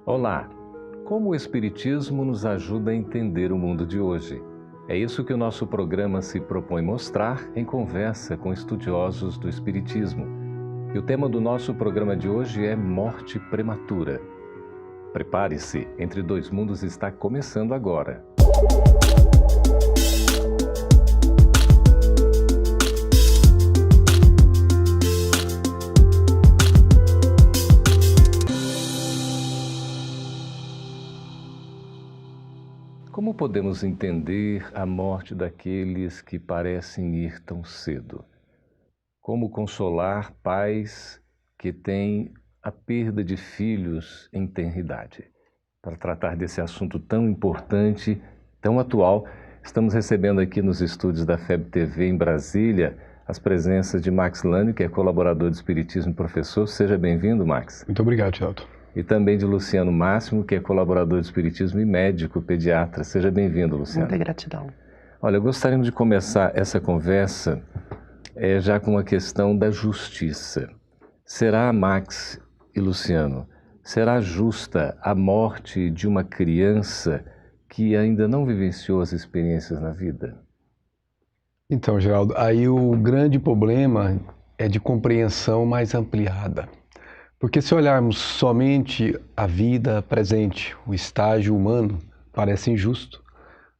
Olá! Como o Espiritismo nos ajuda a entender o mundo de hoje? É isso que o nosso programa se propõe mostrar em conversa com estudiosos do Espiritismo. E o tema do nosso programa de hoje é morte prematura. Prepare-se, Entre Dois Mundos está começando agora. Como podemos entender a morte daqueles que parecem ir tão cedo? Como consolar pais que têm a perda de filhos em tenra idade? Para tratar desse assunto tão importante, tão atual, estamos recebendo aqui nos estúdios da FEB TV em Brasília as presenças de Max Lane, que é colaborador de Espiritismo e professor. Seja bem-vindo, Max. Muito obrigado, Celto. E também de Luciano Máximo, que é colaborador de Espiritismo e médico pediatra. Seja bem-vindo, Luciano. Muita gratidão. Olha, gostaríamos de começar essa conversa já com a questão da justiça. Será, Max e Luciano, será justa a morte de uma criança que ainda não vivenciou as experiências na vida? Então, Geraldo, aí o grande problema é de compreensão mais ampliada. Porque se olharmos somente a vida presente, o estágio humano, parece injusto.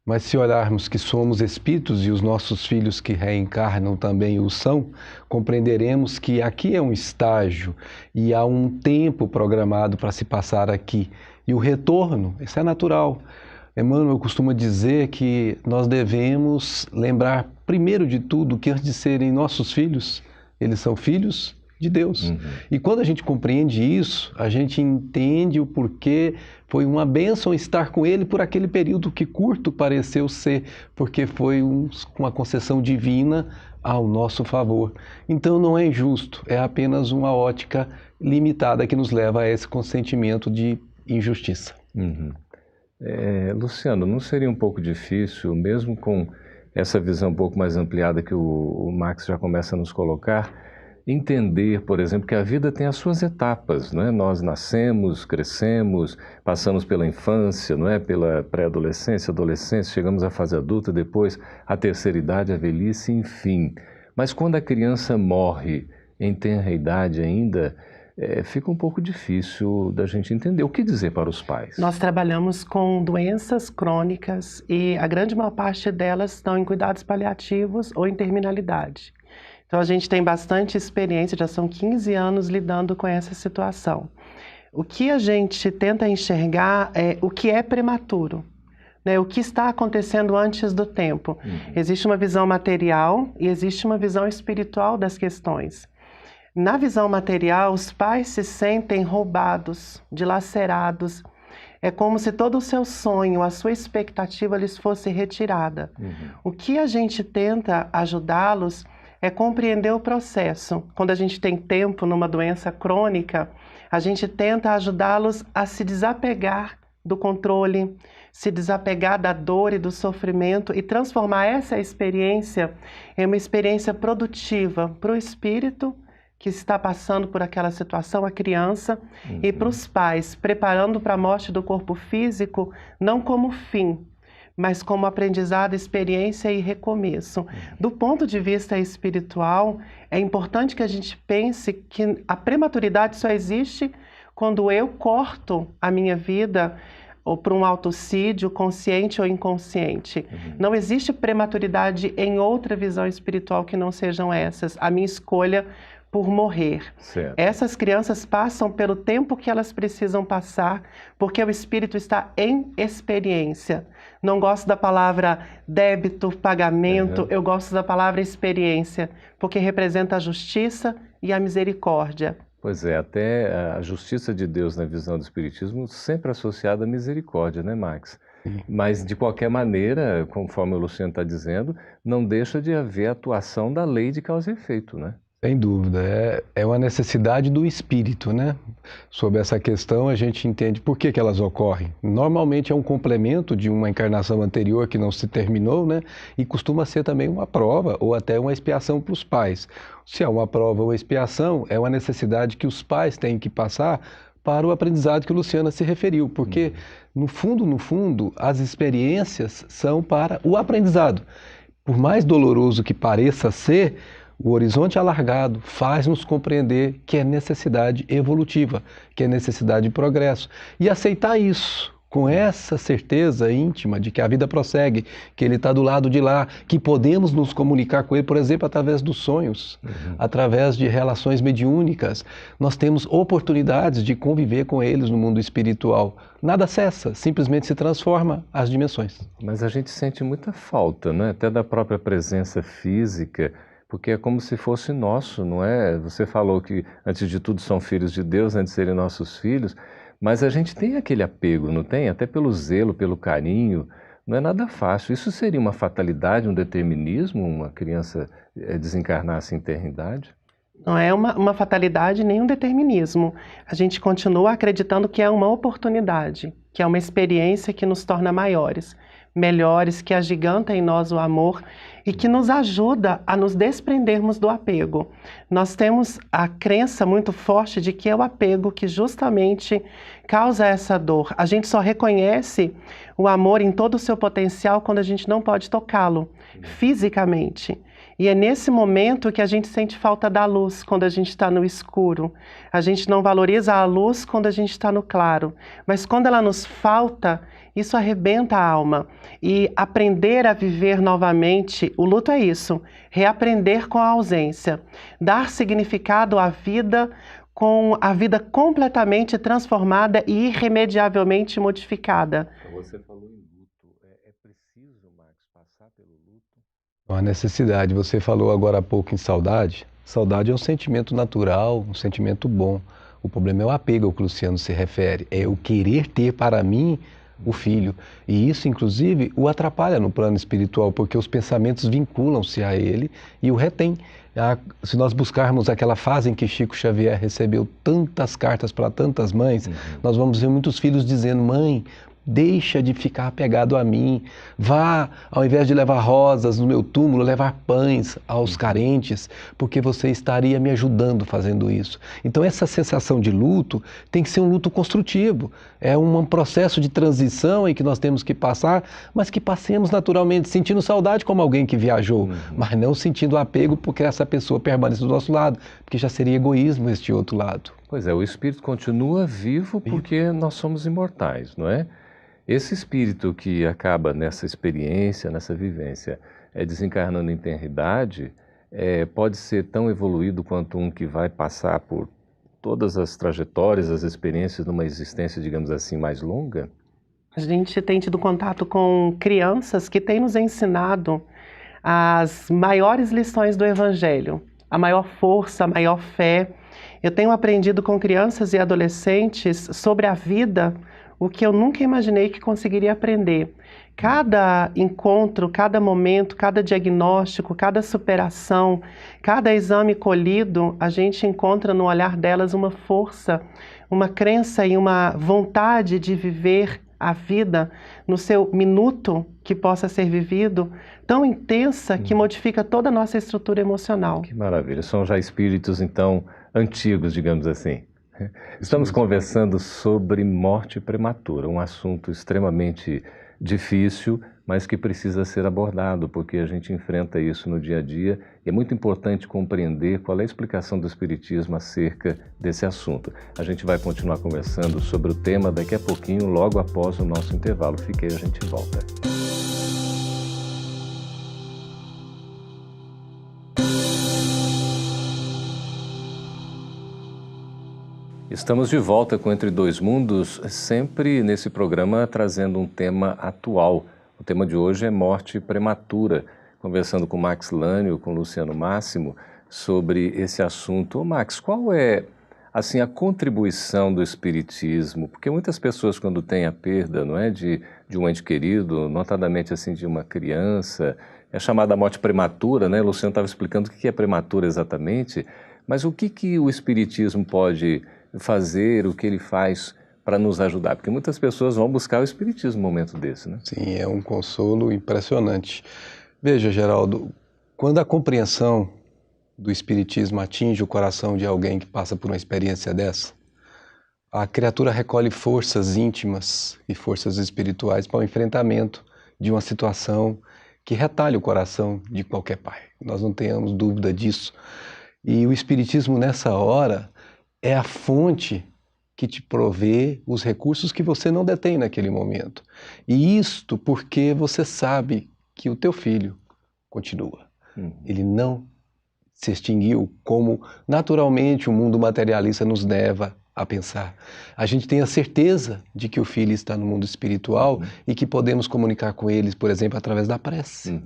Mas se olharmos que somos espíritos e os nossos filhos que reencarnam também o são, compreenderemos que aqui é um estágio e há um tempo programado para se passar aqui. E o retorno, isso é natural. Emmanuel costuma dizer que nós devemos lembrar, primeiro de tudo, que antes de serem nossos filhos, eles são filhos de Deus. E quando a gente compreende isso, a gente entende o porquê foi uma bênção estar com Ele por aquele período que curto pareceu ser, porque foi uma concessão divina ao nosso favor. Então não é injusto, é apenas uma ótica limitada que nos leva a esse consentimento de injustiça. Luciano, não seria um pouco difícil, mesmo com essa visão um pouco mais ampliada que o Max já começa a nos colocar, entender, por exemplo, que a vida tem as suas etapas, não é? Nós nascemos, crescemos, passamos pela infância, não é? Pela pré-adolescência, adolescência, chegamos à fase adulta, depois a terceira idade, a velhice, enfim. Mas quando a criança morre em tenra idade ainda, fica um pouco difícil da gente entender. O que dizer para os pais? Nós trabalhamos com doenças crônicas e a grande maior parte delas estão em cuidados paliativos ou em terminalidade. Então, a gente tem bastante experiência, já são 15 anos lidando com essa situação. O que a gente tenta enxergar é o que é prematuro, né? O que está acontecendo antes do tempo. Existe uma visão material e existe uma visão espiritual das questões. Na visão material, os pais se sentem roubados, dilacerados. É como se todo o seu sonho, a sua expectativa lhes fosse retirada. O que a gente tenta ajudá-los é compreender o processo. Quando a gente tem tempo numa doença crônica, a gente tenta ajudá-los a se desapegar do controle, se desapegar da dor e do sofrimento e transformar essa experiência em uma experiência produtiva para o espírito que está passando por aquela situação, a criança, e para os pais, preparando para a morte do corpo físico, não como fim, mas como aprendizado, experiência e recomeço. Do ponto de vista espiritual, é importante que a gente pense que a prematuridade só existe quando eu corto a minha vida ou para um autocídio, consciente ou inconsciente. Não existe prematuridade em outra visão espiritual que não sejam essas. A minha escolha por morrer. Certo. Essas crianças passam pelo tempo que elas precisam passar, porque o espírito está em experiência. Não gosto da palavra débito, pagamento, eu gosto da palavra experiência, porque representa a justiça e a misericórdia. Pois é, até a justiça de Deus na visão do Espiritismo sempre associada à misericórdia, né, Max? Mas, de qualquer maneira, conforme o Luciano está dizendo, não deixa de haver atuação da lei de causa e efeito, né? Sem dúvida, é uma necessidade do espírito, né? Sobre essa questão a gente entende por que elas ocorrem. Normalmente é um complemento de uma encarnação anterior que não se terminou, né? E costuma ser também uma prova ou até uma expiação para os pais. Se é uma prova ou expiação, é uma necessidade que os pais têm que passar para o aprendizado que o Luciano se referiu, porque no fundo, as experiências são para o aprendizado. Por mais doloroso que pareça ser, o horizonte alargado faz-nos compreender que é necessidade evolutiva, que é necessidade de progresso. E aceitar isso, com essa certeza íntima de que a vida prossegue, que Ele está do lado de lá, que podemos nos comunicar com Ele, por exemplo, através dos sonhos, através de relações mediúnicas. Nós temos oportunidades de conviver com eles no mundo espiritual. Nada cessa, simplesmente se transforma as dimensões. Mas a gente sente muita falta, né? Até da própria presença física, porque é como se fosse nosso, não é? Você falou que, antes de tudo, são filhos de Deus, antes de serem nossos filhos, mas a gente tem aquele apego, não tem? Até pelo zelo, pelo carinho, não é nada fácil. Isso seria uma fatalidade, um determinismo, uma criança desencarnar sem eternidade? Não é uma fatalidade nem um determinismo. A gente continua acreditando que é uma oportunidade, que é uma experiência que nos torna maiores, melhores, que agiganta em nós o amor e que nos ajuda a nos desprendermos do apego. Nós temos a crença muito forte de que é o apego que justamente causa essa dor. A gente só reconhece o amor em todo o seu potencial quando a gente não pode tocá-lo fisicamente. E é nesse momento que a gente sente falta da luz, quando a gente está no escuro. A gente não valoriza a luz quando a gente está no claro. Mas quando ela nos falta, isso arrebenta a alma. E aprender a viver novamente, o luto é isso, reaprender com a ausência. Dar significado à vida com a vida completamente transformada e irremediavelmente modificada. Você falou em luto. É preciso, Max, passar pelo luto? A necessidade, você falou agora há pouco em saudade. Saudade é um sentimento natural, um sentimento bom. O problema é o apego ao que o Luciano se refere. É o querer ter para mim o filho. E isso, inclusive, o atrapalha no plano espiritual, porque os pensamentos vinculam-se a ele e o retém. Se nós buscarmos aquela fase em que Chico Xavier recebeu tantas cartas para tantas mães, nós vamos ver muitos filhos dizendo: mãe, deixa de ficar apegado a mim, vá, ao invés de levar rosas no meu túmulo, levar pães aos carentes, porque você estaria me ajudando fazendo isso. Então essa sensação de luto tem que ser um luto construtivo, é um processo de transição em que nós temos que passar, mas que passemos naturalmente, sentindo saudade como alguém que viajou, mas não sentindo apego porque essa pessoa permanece do nosso lado, porque já seria egoísmo este outro lado. Pois é, o espírito continua vivo porque nós somos imortais, não é? Esse espírito que acaba nessa experiência, nessa vivência, desencarnando em eternidade, pode ser tão evoluído quanto um que vai passar por todas as trajetórias, as experiências numa existência, digamos assim, mais longa? A gente tem tido contato com crianças que têm nos ensinado as maiores lições do Evangelho, a maior força, a maior fé. Eu tenho aprendido com crianças e adolescentes sobre a vida o que eu nunca imaginei que conseguiria aprender. Cada encontro, cada momento, cada diagnóstico, cada superação, cada exame colhido, a gente encontra no olhar delas uma força, uma crença e uma vontade de viver a vida no seu minuto que possa ser vivido, tão intensa que modifica toda a nossa estrutura emocional. Que maravilha, são já espíritos então antigos, digamos assim. Estamos conversando sobre morte prematura, um assunto extremamente difícil, mas que precisa ser abordado, porque a gente enfrenta isso no dia a dia e é muito importante compreender qual é a explicação do Espiritismo acerca desse assunto. A gente vai continuar conversando sobre o tema daqui a pouquinho, logo após o nosso intervalo. Fique aí, a gente volta. Estamos de volta com Entre Dois Mundos, sempre nesse programa trazendo um tema atual. O tema de hoje é morte prematura, conversando com Max Lânio, com Luciano Máximo, sobre esse assunto. Ô Max, qual é assim, a contribuição do Espiritismo? Porque muitas pessoas, quando têm a perda, não é, de um ente querido, notadamente assim, de uma criança, é chamada morte prematura, né? O Luciano estava explicando o que é prematura exatamente, mas o que o Espiritismo pode fazer, o que ele faz para nos ajudar? Porque muitas pessoas vão buscar o Espiritismo num momento desse, né? Sim, é um consolo impressionante. Veja, Geraldo, quando a compreensão do Espiritismo atinge o coração de alguém que passa por uma experiência dessa, a criatura recolhe forças íntimas e forças espirituais para o enfrentamento de uma situação que retalha o coração de qualquer pai. Nós não tenhamos dúvida disso. E o Espiritismo, nessa hora, é a fonte que te provê os recursos que você não detém naquele momento. E isto porque você sabe que o teu filho continua. Ele não se extinguiu, como naturalmente o mundo materialista nos leva a pensar. A gente tem a certeza de que o filho está no mundo espiritual e que podemos comunicar com eles, por exemplo, através da prece.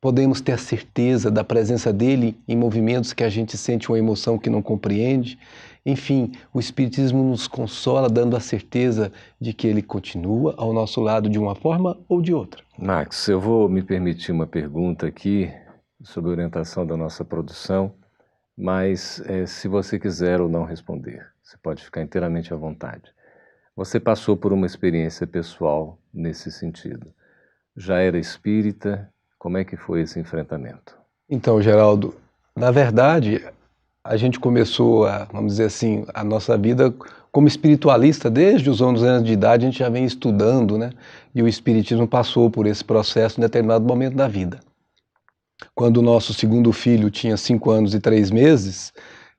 Podemos ter a certeza da presença dele em movimentos que a gente sente uma emoção que não compreende. Enfim, o Espiritismo nos consola dando a certeza de que ele continua ao nosso lado de uma forma ou de outra. Max, eu vou me permitir uma pergunta aqui sob orientação da nossa produção, mas se você quiser ou não responder, você pode ficar inteiramente à vontade. Você passou por uma experiência pessoal nesse sentido. Já era espírita? Como é que foi esse enfrentamento? Então, Geraldo, na verdade, a gente começou vamos dizer assim, a nossa vida como espiritualista desde os 11 anos de idade. A gente já vem estudando, né? E o Espiritismo passou por esse processo em determinado momento da vida. Quando o nosso segundo filho tinha 5 anos e 3 meses,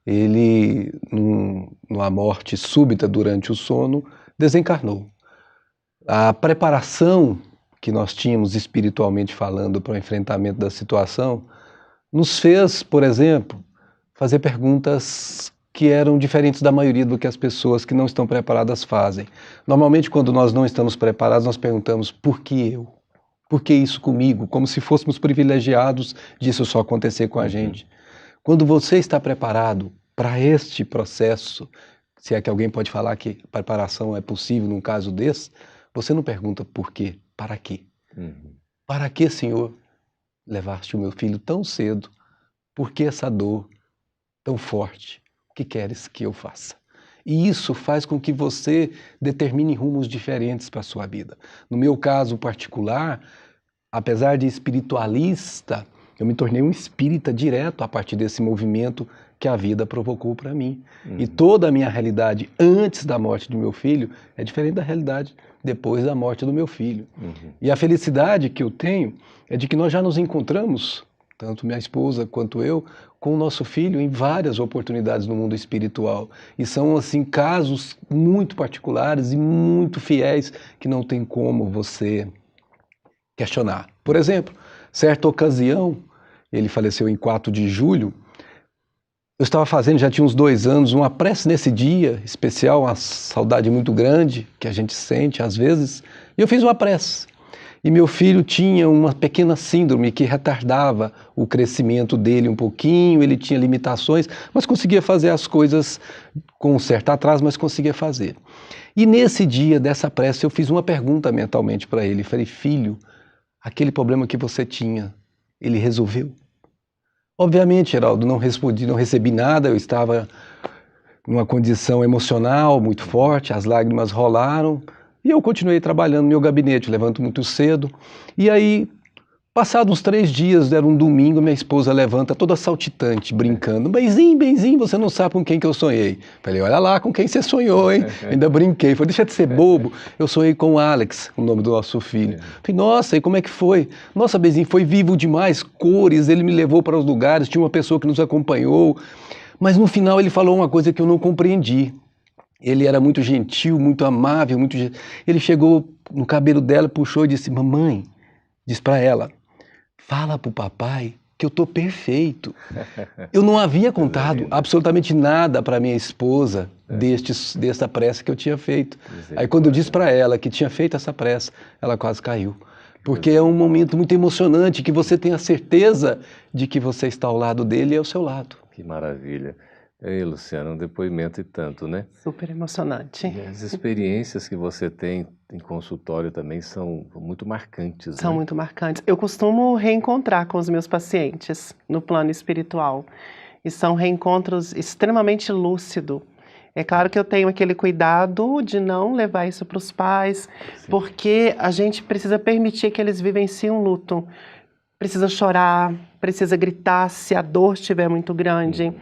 ele, numa morte súbita durante o sono, desencarnou. A preparação que nós tínhamos espiritualmente falando para o enfrentamento da situação nos fez, por exemplo, fazer perguntas que eram diferentes da maioria do que as pessoas que não estão preparadas fazem. Normalmente, quando nós não estamos preparados, nós perguntamos: por que eu? Por que isso comigo? Como se fôssemos privilegiados disso só acontecer com a gente. Quando você está preparado para este processo, se é que alguém pode falar que preparação é possível num caso desse, você não pergunta por quê, para quê? Para que, Senhor, levaste o meu filho tão cedo? Por que essa dor tão forte? O que queres que eu faça? E isso faz com que você determine rumos diferentes para a sua vida. No meu caso particular, apesar de espiritualista, eu me tornei um espírita direto a partir desse movimento que a vida provocou para mim. E toda a minha realidade antes da morte do meu filho é diferente da realidade depois da morte do meu filho. E a felicidade que eu tenho é de que nós já nos encontramos, tanto minha esposa quanto eu, com o nosso filho em várias oportunidades no mundo espiritual. E são, assim, casos muito particulares e muito fiéis que não tem como você questionar. Por exemplo, certa ocasião, ele faleceu em 4 de julho, eu estava fazendo, já tinha uns 2 anos, uma prece nesse dia especial, uma saudade muito grande que a gente sente às vezes, e eu fiz uma prece. E meu filho tinha uma pequena síndrome que retardava o crescimento dele um pouquinho, ele tinha limitações, mas conseguia fazer as coisas com um certo atraso, mas conseguia fazer. E nesse dia dessa prece eu fiz uma pergunta mentalmente para ele, falei: filho, aquele problema que você tinha, ele resolveu? Obviamente, Geraldo, não recebi nada, eu estava numa condição emocional muito forte, as lágrimas rolaram, e eu continuei trabalhando no meu gabinete, levanto muito cedo. E aí, passados uns 3 dias, era um domingo, minha esposa levanta toda saltitante, brincando: Benzinho, você não sabe com quem que eu sonhei. Falei: olha lá com quem você sonhou, hein? Ainda brinquei. Falei: deixa de ser bobo. Eu sonhei com o Alex, o nome do nosso filho. Falei: nossa, e como é que foi? Nossa, Benzinho, foi vivo demais, cores, ele me levou para os lugares, tinha uma pessoa que nos acompanhou. Mas no final ele falou uma coisa que eu não compreendi. Ele era muito gentil, muito amável, Ele chegou no cabelo dela, puxou e disse: mamãe, diz para ela, fala pro papai que eu tô perfeito. Eu não havia contado absolutamente nada para minha esposa desta prece que eu tinha feito. Aí quando eu disse para ela que tinha feito essa prece, ela quase caiu. Porque é um momento muito emocionante, que você tem a certeza de que você está ao lado dele e ao seu lado. Que maravilha. Ei, Luciana, um depoimento e tanto, né? Super emocionante. E as experiências que você tem em consultório também são muito marcantes, São né? muito marcantes. Eu costumo reencontrar com os meus pacientes no plano espiritual. E são reencontros extremamente lúcidos. É claro que eu tenho aquele cuidado de não levar isso para os pais, porque a gente precisa permitir que eles vivenciem um luto. precisa chorar, precisa gritar se a dor estiver muito grande.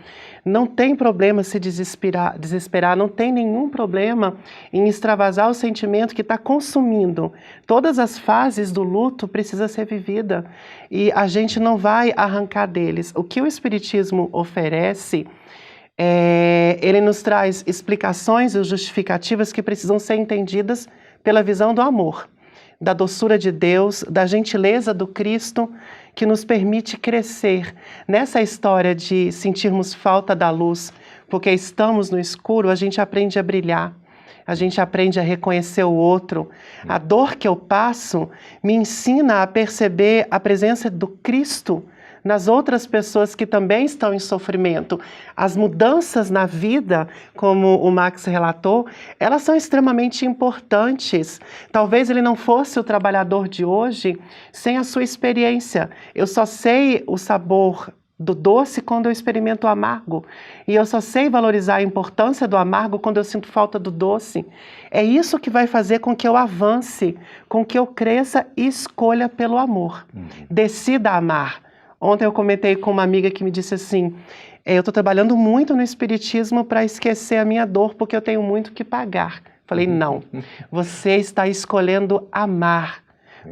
Não tem problema se desesperar, não tem nenhum problema em extravasar o sentimento que está consumindo. Todas as fases do luto precisam ser vividas e a gente não vai arrancar deles. O que o Espiritismo oferece, ele nos traz explicações e justificativas que precisam ser entendidas pela visão do amor, da doçura de Deus, da gentileza do Cristo, que nos permite crescer. Nessa história de sentirmos falta da luz, porque estamos no escuro, a gente aprende a brilhar, a gente aprende a reconhecer o outro. A dor que eu passo me ensina a perceber a presença do Cristo nas outras pessoas que também estão em sofrimento. As mudanças na vida, como o Max relatou, elas são extremamente importantes. Talvez ele não fosse o trabalhador de hoje sem a sua experiência. Eu só sei o sabor do doce quando eu experimento o amargo. E eu só sei valorizar a importância do amargo quando eu sinto falta do doce. É isso que vai fazer com que eu avance, com que eu cresça e escolha pelo amor. Decida amar. Ontem eu comentei com uma amiga que me disse assim, eu estou trabalhando muito no Espiritismo para esquecer a minha dor, porque eu tenho muito que pagar. Falei, não, você está escolhendo amar.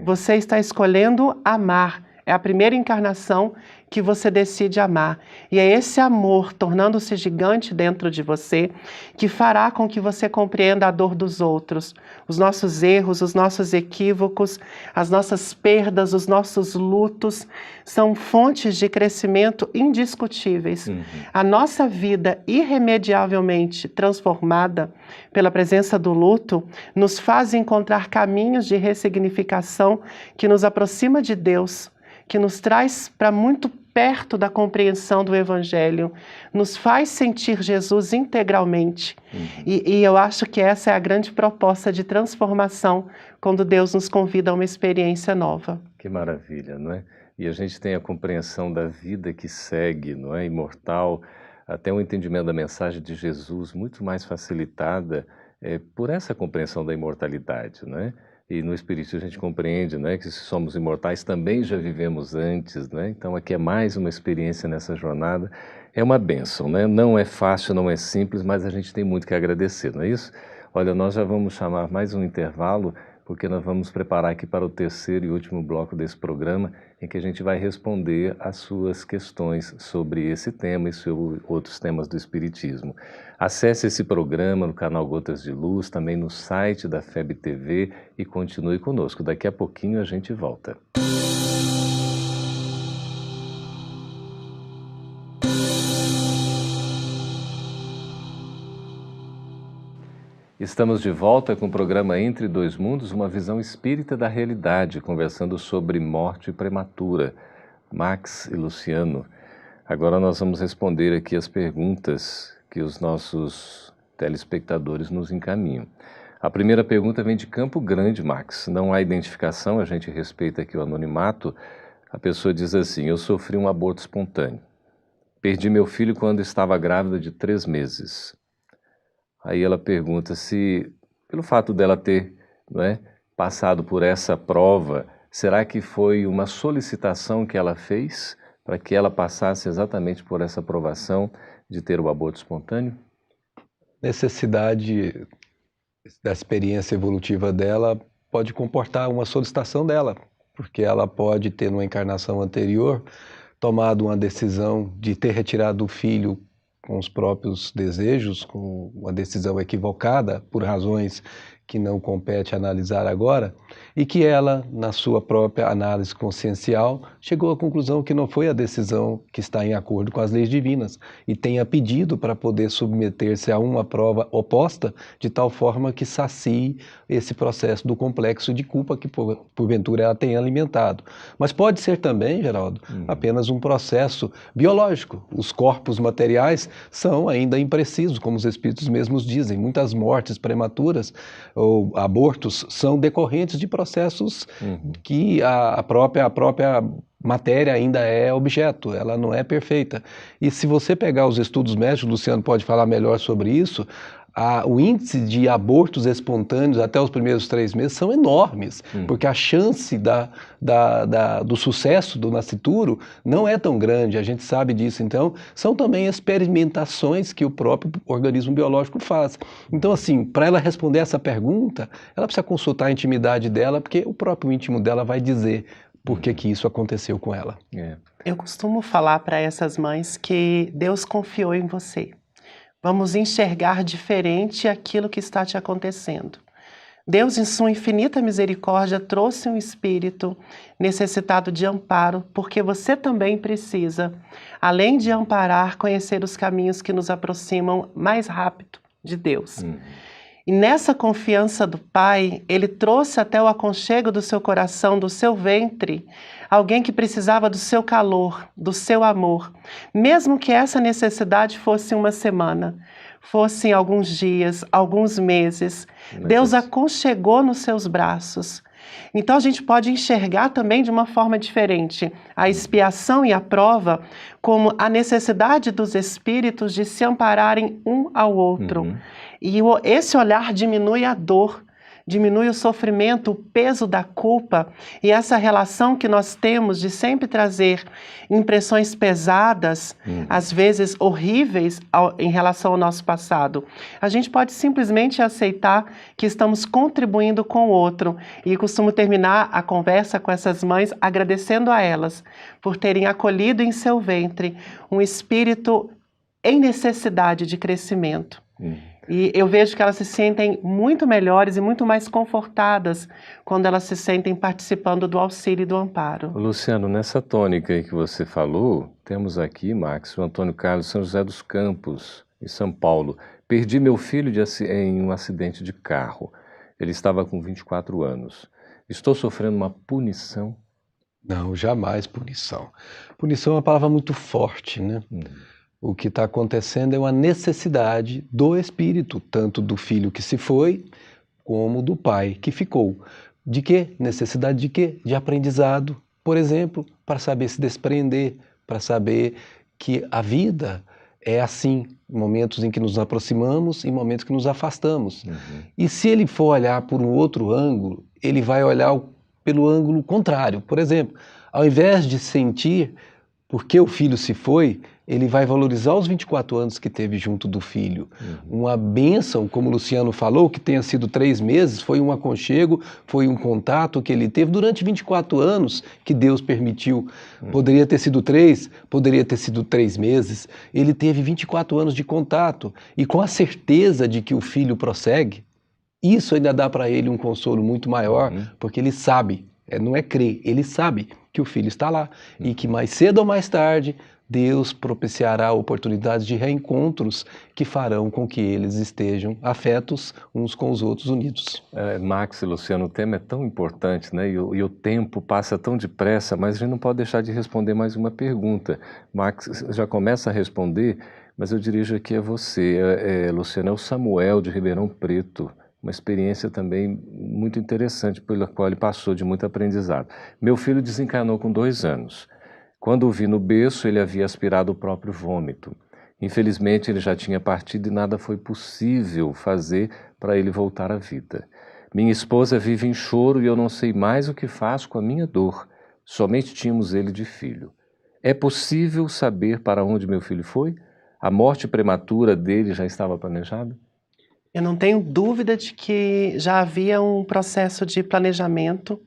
Você está escolhendo amar. É a primeira encarnação que você decide amar. E é esse amor, tornando-se gigante dentro de você, que fará com que você compreenda a dor dos outros. Os nossos erros, os nossos equívocos, as nossas perdas, os nossos lutos, são fontes de crescimento indiscutíveis. A nossa vida irremediavelmente transformada pela presença do luto, nos faz encontrar caminhos de ressignificação que nos aproxima de Deus, que nos traz para muito perto da compreensão do Evangelho, nos faz sentir Jesus integralmente. E eu acho que essa é a grande proposta de transformação, quando Deus nos convida a uma experiência nova. Que maravilha, não é? E a gente tem a compreensão da vida que segue, não é? Imortal, até o entendimento da mensagem de Jesus muito mais facilitada por essa compreensão da imortalidade, não é? E no Espiritismo a gente compreende, né, que se somos imortais também já vivemos antes, né? Então aqui é mais uma experiência nessa jornada. É uma bênção, né? Não é fácil, não é simples, mas a gente tem muito que agradecer, não é isso? Olha, nós já vamos chamar mais um intervalo, porque nós vamos preparar aqui para o terceiro e último bloco desse programa, em que a gente vai responder às suas questões sobre esse tema e sobre outros temas do Espiritismo. Acesse esse programa no canal Gotas de Luz, também no site da FEB TV e continue conosco. Daqui a pouquinho a gente volta. Estamos de volta com o programa Entre Dois Mundos, uma visão espírita da realidade, conversando sobre morte prematura. Max e Luciano. Agora nós vamos responder aqui as perguntas que os nossos telespectadores nos encaminham. A primeira pergunta vem de Campo Grande, Max. Não há identificação, a gente respeita aqui o anonimato. A pessoa diz assim, eu sofri um aborto espontâneo. Perdi meu filho quando estava grávida de 3 meses. Aí ela pergunta se, pelo fato dela ter, não é, passado por essa prova, será que foi uma solicitação que ela fez para que ela passasse exatamente por essa provação de ter o aborto espontâneo? Necessidade da experiência evolutiva dela pode comportar uma solicitação dela, porque ela pode ter, numa encarnação anterior, tomado uma decisão de ter retirado o filho com os próprios desejos, com uma decisão equivocada, por razões que não compete analisar agora, e que ela, na sua própria análise consciencial, chegou à conclusão que não foi a decisão que está em acordo com as leis divinas, e tenha pedido para poder submeter-se a uma prova oposta, de tal forma que sacie esse processo do complexo de culpa que, porventura, ela tenha alimentado. Mas pode ser também, Geraldo, apenas um processo biológico. Os corpos materiais são ainda imprecisos, como os espíritos mesmos dizem. Muitas mortes prematuras ou abortos são decorrentes de processos que a própria matéria ainda é objeto, ela não é perfeita. E se você pegar os estudos médicos, o Luciano pode falar melhor sobre isso, O índice de abortos espontâneos até os primeiros 3 meses são enormes, porque a chance do sucesso do nascituro não é tão grande, a gente sabe disso. Então, são também experimentações que o próprio organismo biológico faz. Então, assim, para ela responder essa pergunta, ela precisa consultar a intimidade dela, porque o próprio íntimo dela vai dizer por que isso aconteceu com ela. Eu costumo falar para essas mães que Deus confiou em você. Vamos enxergar diferente aquilo que está te acontecendo. Deus, em sua infinita misericórdia, trouxe um espírito necessitado de amparo, porque você também precisa, além de amparar, conhecer os caminhos que nos aproximam mais rápido de Deus. E nessa confiança do Pai, Ele trouxe até o aconchego do seu coração, do seu ventre, alguém que precisava do seu calor, do seu amor. Mesmo que essa necessidade fosse uma semana, fossem alguns dias, alguns meses, Deus aconchegou nos seus braços. Então a gente pode enxergar também de uma forma diferente a expiação e a prova como a necessidade dos espíritos de se ampararem um ao outro. E esse olhar diminui a dor, diminui o sofrimento, o peso da culpa, e essa relação que nós temos de sempre trazer impressões pesadas, às vezes horríveis em relação ao nosso passado. A gente pode simplesmente aceitar que estamos contribuindo com o outro, e costumo terminar a conversa com essas mães agradecendo a elas por terem acolhido em seu ventre um espírito em necessidade de crescimento. E eu vejo que elas se sentem muito melhores e muito mais confortadas quando elas se sentem participando do auxílio e do amparo. Luciano, nessa tônica aí que você falou, temos aqui, Max, o Antônio Carlos São José dos Campos, em São Paulo. Perdi meu filho em um acidente de carro. Ele estava com 24 anos. Estou sofrendo uma punição? Não, jamais punição. Punição é uma palavra muito forte, né? O que está acontecendo é uma necessidade do espírito, tanto do filho que se foi, como do pai que ficou. De quê? Necessidade de quê? De aprendizado, por exemplo, para saber se desprender, para saber que a vida é assim, momentos em que nos aproximamos e momentos que nos afastamos. E se ele for olhar por um outro ângulo, ele vai olhar pelo ângulo contrário. Por exemplo, ao invés de sentir porque o filho se foi, ele vai valorizar os 24 anos que teve junto do filho. Uma bênção, como o Luciano falou, que tenha sido 3 meses, foi um aconchego, foi um contato que ele teve durante 24 anos que Deus permitiu. Poderia ter sido 3, poderia ter sido 3 meses. Ele teve 24 anos de contato e com a certeza de que o filho prossegue, isso ainda dá para ele um consolo muito maior, porque ele sabe, não é crer, ele sabe que o filho está lá e que mais cedo ou mais tarde Deus propiciará oportunidades de reencontros que farão com que eles estejam afetos uns com os outros, unidos. Max e Luciano, o tema é tão importante, né? E o tempo passa tão depressa, mas a gente não pode deixar de responder mais uma pergunta. Max já começa a responder, mas eu dirijo aqui a você. Luciano, é o Samuel de Ribeirão Preto. Uma experiência também muito interessante, pela qual ele passou de muito aprendizado. Meu filho desencarnou com 2 anos. Quando o vi no berço, ele havia aspirado o próprio vômito. Infelizmente, ele já tinha partido e nada foi possível fazer para ele voltar à vida. Minha esposa vive em choro e eu não sei mais o que faço com a minha dor. Somente tínhamos ele de filho. É possível saber para onde meu filho foi? A morte prematura dele já estava planejada? Eu não tenho dúvida de que já havia um processo de planejamento,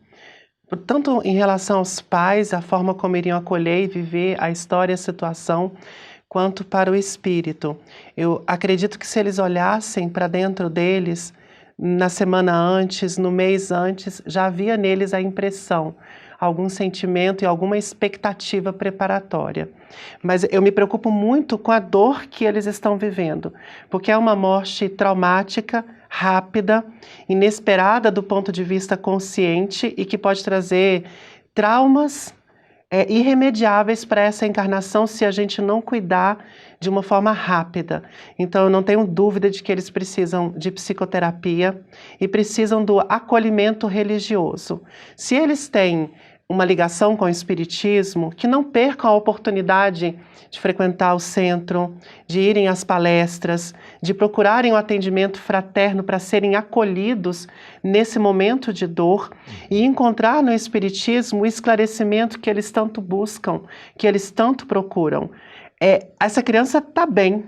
tanto em relação aos pais, a forma como iriam acolher e viver a história e a situação, quanto para o espírito. Eu acredito que se eles olhassem para dentro deles, na semana antes, no mês antes, já havia neles a impressão, algum sentimento e alguma expectativa preparatória. Mas eu me preocupo muito com a dor que eles estão vivendo, porque é uma morte traumática, rápida, inesperada do ponto de vista consciente e que pode trazer traumas irremediáveis para essa encarnação se a gente não cuidar de uma forma rápida. Então eu não tenho dúvida de que eles precisam de psicoterapia e precisam do acolhimento religioso. Se eles têm uma ligação com o Espiritismo, que não percam a oportunidade de frequentar o centro, de irem às palestras, de procurarem o atendimento fraterno para serem acolhidos nesse momento de dor e encontrar no Espiritismo o esclarecimento que eles tanto buscam, que eles tanto procuram. Essa criança está bem,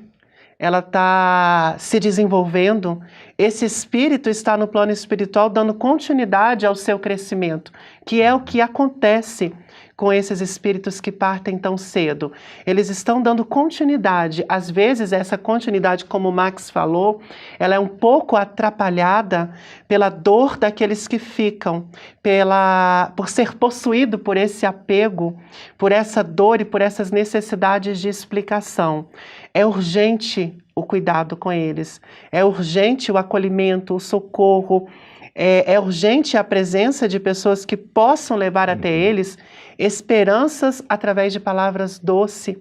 ela está se desenvolvendo, esse espírito está no plano espiritual dando continuidade ao seu crescimento, que é o que acontece com esses espíritos que partem tão cedo. Eles estão dando continuidade. Às vezes, essa continuidade, como o Max falou, ela é um pouco atrapalhada pela dor daqueles que ficam, por ser possuído por esse apego, por essa dor e por essas necessidades de explicação. É urgente o cuidado com eles, é urgente o acolhimento, o socorro, é urgente a presença de pessoas que possam levar até eles esperanças através de palavras doces,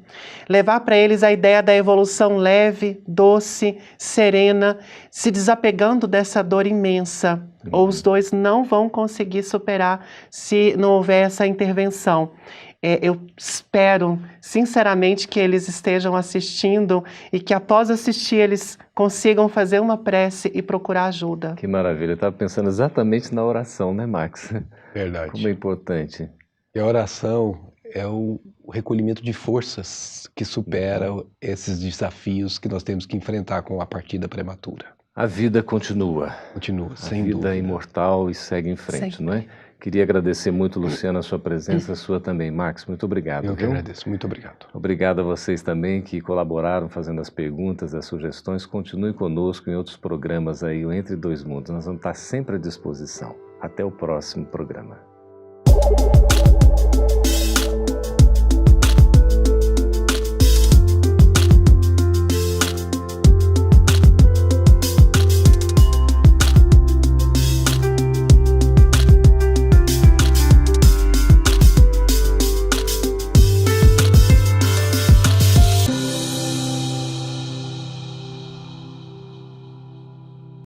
levar para eles a ideia da evolução leve, doce, serena, se desapegando dessa dor imensa. Ou os dois não vão conseguir superar se não houver essa intervenção. Eu espero, sinceramente, que eles estejam assistindo e que após assistir eles consigam fazer uma prece e procurar ajuda. Que maravilha, eu estava pensando exatamente na oração, né, Max? Verdade. Como é importante. E a oração é o recolhimento de forças que supera esses desafios que nós temos que enfrentar com a partida prematura. A vida continua. Continua, sem dúvida. A vida é imortal e segue em frente, Sempre. não é? Queria agradecer muito, Luciana, a sua presença, a sua também. Max, muito obrigado. Eu que agradeço, muito obrigado. Obrigado a vocês também que colaboraram fazendo as perguntas, as sugestões. Continue conosco em outros programas aí, o Entre Dois Mundos. Nós vamos estar sempre à disposição. Até o próximo programa.